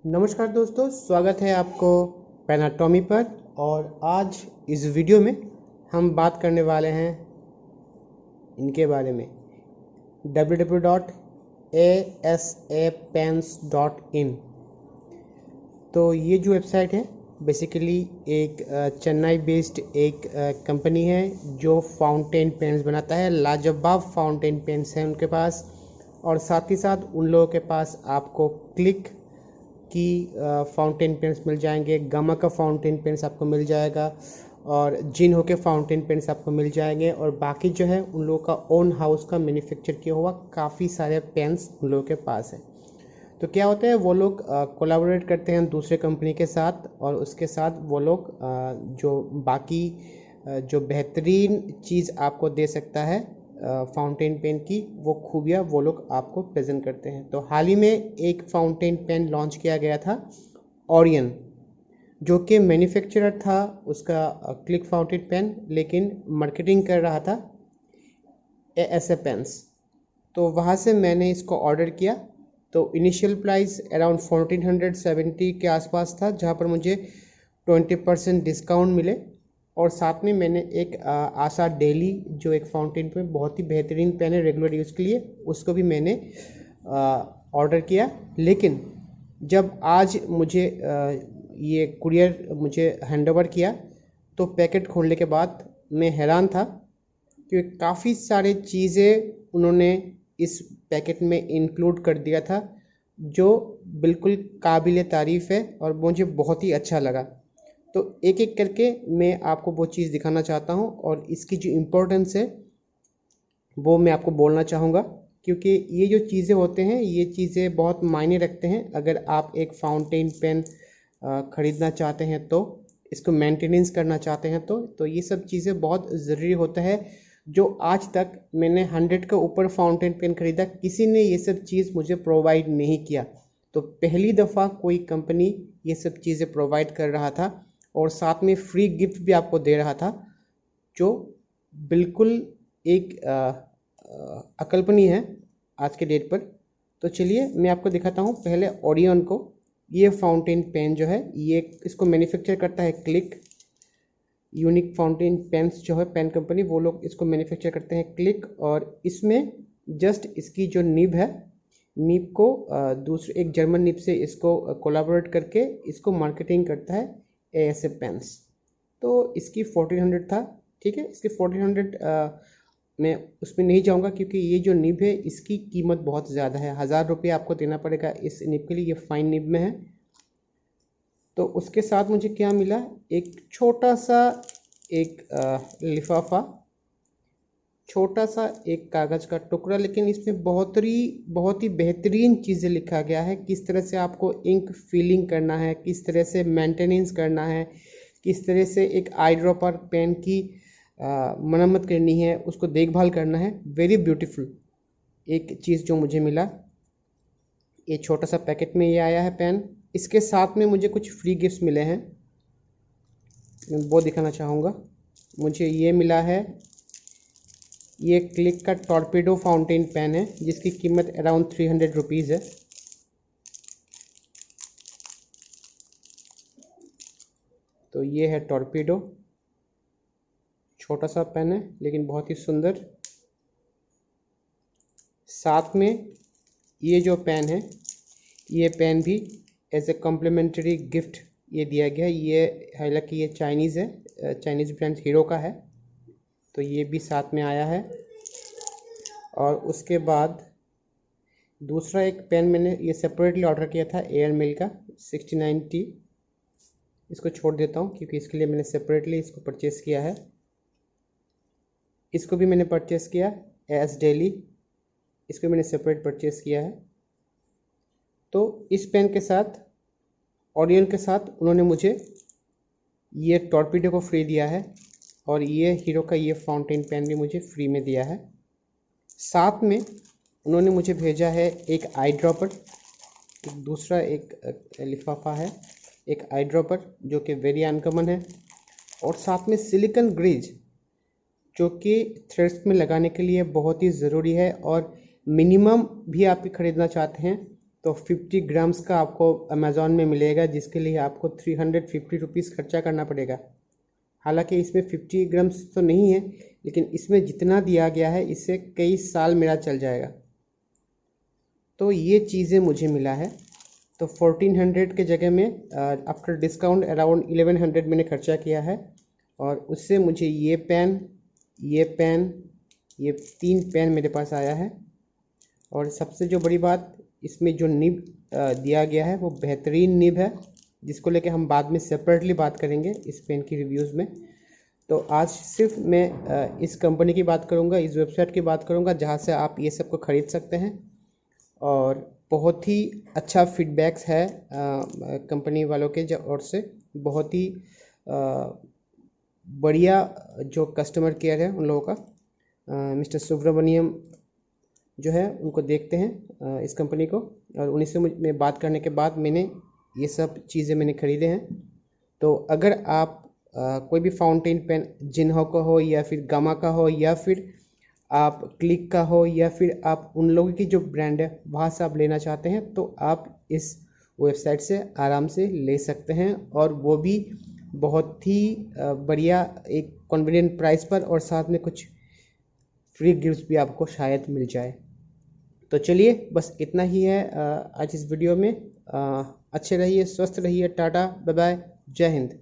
नमस्कार दोस्तों, स्वागत है आपको पेनाटॉमी पर। और आज इस वीडियो में हम बात करने वाले हैं इनके बारे में www.asapens.in। तो ये जो वेबसाइट है बेसिकली एक चेन्नई बेस्ड एक कंपनी है जो फाउंटेन पेन्स बनाता है। लाजवाब फाउंटेन पेन्स हैं उनके पास, और साथ ही साथ उन लोगों के पास आपको क्लिक की फाउंटेन पेन्स मिल जाएंगे, गामा का फाउंटेन पेन्स आपको मिल जाएगा, और जिन्हो के फाउंटेन पेन्स आपको मिल जाएंगे। और बाकी जो है उन लोगों का ओन हाउस का मैन्युफैक्चर किया हुआ काफ़ी सारे पेन्स उन लोगों के पास है। तो क्या होता है, वो लोग कोलैबोरेट करते हैं दूसरे कंपनी के साथ, और उसके साथ वो लोग जो बाकी जो बेहतरीन चीज़ आपको दे सकता है फाउंटेन पेन की, वो खूबियाँ वो लोग आपको प्रेजेंट करते हैं। तो हाल ही में एक फाउंटेन पेन लॉन्च किया गया था, ओरियन, जो कि मैन्युफैक्चरर था उसका क्लिक फाउंटेन पेन, लेकिन मार्केटिंग कर रहा था ASA पेन्स। तो वहाँ से मैंने इसको ऑर्डर किया। तो इनिशियल प्राइस अराउंड 1470 के आसपास था, जहाँ पर मुझे 20% डिस्काउंट मिले। और साथ में मैंने एक आशा डेली, जो एक फाउंटेन पेन बहुत ही बेहतरीन पेन है रेगुलर यूज़ के लिए, उसको भी मैंने ऑर्डर किया। लेकिन जब आज मुझे ये कुरियर मुझे हैंडओवर किया, तो पैकेट खोलने के बाद मैं हैरान था कि काफ़ी सारे चीज़ें उन्होंने इस पैकेट में इंक्लूड कर दिया था, जो बिल्कुल काबिल तारीफ़ है और मुझे बहुत ही अच्छा लगा। तो एक एक करके मैं आपको वो चीज़ दिखाना चाहता हूँ, और इसकी जो इम्पोर्टेंस है वो मैं आपको बोलना चाहूँगा, क्योंकि ये जो चीज़ें होते हैं ये चीज़ें बहुत मायने रखते हैं। अगर आप एक फाउंटेन पेन ख़रीदना चाहते हैं, तो इसको मेंटेनेंस करना चाहते हैं, तो ये सब चीज़ें बहुत ज़रूरी होता है। जो आज तक मैंने 100 के ऊपर फाउंटेन पेन ख़रीदा, किसी ने ये सब चीज़ मुझे प्रोवाइड नहीं किया। तो पहली दफ़ा कोई कंपनी ये सब चीज़ें प्रोवाइड कर रहा था, और साथ में फ्री गिफ्ट भी आपको दे रहा था, जो बिल्कुल एक अकल्पनीय है आज के डेट पर। तो चलिए मैं आपको दिखाता हूँ पहले ओरियन को। ये फाउंटेन पेन जो है, ये इसको मैन्युफैक्चर करता है क्लिक। यूनिक फाउंटेन पेन्स जो है पेन कंपनी, वो लोग इसको मैन्युफैक्चर करते हैं क्लिक। और इसमें जस्ट इसकी जो निब है, निब को दूसरे एक जर्मन निब से इसको कोलैबोरेट करके इसको मार्केटिंग करता है ASA पेन्स। तो इसकी 1400 था, ठीक है। इसकी 1400 मैं उसमें नहीं जाऊंगा, क्योंकि ये जो निब है इसकी कीमत बहुत ज़्यादा है। 1000 रुपये आपको देना पड़ेगा इस निब के लिए, ये फाइन निब में है। तो उसके साथ मुझे क्या मिला, एक छोटा सा एक लिफाफा, छोटा सा एक कागज़ का टुकड़ा, लेकिन इसमें बहुत ही बेहतरीन चीज़ें लिखा गया है। किस तरह से आपको इंक फिलिंग करना है, किस तरह से मेंटेनेंस करना है, किस तरह से एक आई ड्रॉपर पेन की मरम्मत करनी है, उसको देखभाल करना है। वेरी ब्यूटीफुल एक चीज़ जो मुझे मिला, ये छोटा सा पैकेट में ये आया है पेन। इसके साथ में मुझे कुछ फ्री गिफ्ट्स मिले हैं, मैं वो दिखाना चाहूँगा। मुझे ये मिला है, ये क्लिक का टॉर्पेडो फाउंटेन पेन है, जिसकी कीमत अराउंड 300 रुपीज़ है। तो ये है टॉर्पेडो, छोटा सा पेन है लेकिन बहुत ही सुंदर। साथ में ये जो पेन है, ये पेन भी एज ए कॉम्प्लीमेंट्री गिफ्ट ये दिया गया है। ये हालांकि ये चाइनीज़ है, चाइनीज़ ब्रांड हीरो का है, तो ये भी साथ में आया है। और उसके बाद दूसरा एक पेन मैंने ये सेपरेटली ऑर्डर किया था, एयर मिल का 69T। इसको छोड़ देता हूँ क्योंकि इसके लिए मैंने सेपरेटली इसको परचेज़ किया है। इसको भी मैंने परचेज़ किया एज डेली, इसको मैंने सेपरेट परचेज़ किया है। तो इस पेन के साथ, ओरियन के साथ, उन्होंने मुझे ये टॉर्पेडो को फ्री दिया है, और ये हीरो का ये फाउंटेन पेन भी मुझे फ्री में दिया है। साथ में उन्होंने मुझे भेजा है एक आई ड्रॉपर, एक दूसरा एक लिफाफा है, एक आई ड्रॉपर जो कि वेरी अनकॉमन है। और साथ में सिलिकॉन ग्रीज, जो कि थ्रेड्स में लगाने के लिए बहुत ही ज़रूरी है, और मिनिमम भी आप ख़रीदना चाहते हैं तो 50 ग्राम्स का आपको अमेज़ॉन में मिलेगा, जिसके लिए आपको 350 रुपीज़ खर्चा करना पड़ेगा। हालांकि इसमें 50 ग्राम्स तो नहीं है, लेकिन इसमें जितना दिया गया है इससे कई साल मेरा चल जाएगा। तो ये चीज़ें मुझे मिला है। तो 1400 के जगह में आफ्टर डिस्काउंट अराउंड 1100 मैंने खर्चा किया है, और उससे मुझे ये पेन, ये 3 पेन मेरे पास आया है। और सबसे जो बड़ी बात, इसमें जो निब दिया गया है वो बेहतरीन निब है, जिसको लेके हम बाद में सेपरेटली बात करेंगे इस पेन की रिव्यूज़ में। तो आज सिर्फ मैं इस कंपनी की बात करूँगा, इस वेबसाइट की बात करूँगा जहाँ से आप ये सब को ख़रीद सकते हैं। और बहुत ही अच्छा फीडबैक्स है कंपनी वालों के ओर से। बहुत ही बढ़िया जो कस्टमर केयर है उन लोगों का। मिस्टर सुब्रमण्यम जो है उनको देखते हैं इस कंपनी को, और उन्हीं से मैं बात करने के बाद मैंने ये सब चीज़ें मैंने ख़रीदे हैं। तो अगर आप कोई भी फाउंटेन पेन जिन्हों का हो, या फिर गामा का हो, या फिर आप क्लिक का हो, या फिर आप उन लोगों की जो ब्रांड है वहाँ से आप लेना चाहते हैं, तो आप इस वेबसाइट से आराम से ले सकते हैं, और वो भी बहुत ही बढ़िया एक कन्वीनियंट प्राइस पर, और साथ में कुछ फ्री गिफ्ट्स भी आपको शायद मिल जाए। तो चलिए, बस इतना ही है आज इस वीडियो में। अच्छे रहिए, स्वस्थ रहिए, टाटा, बाय बाय, जय हिंद।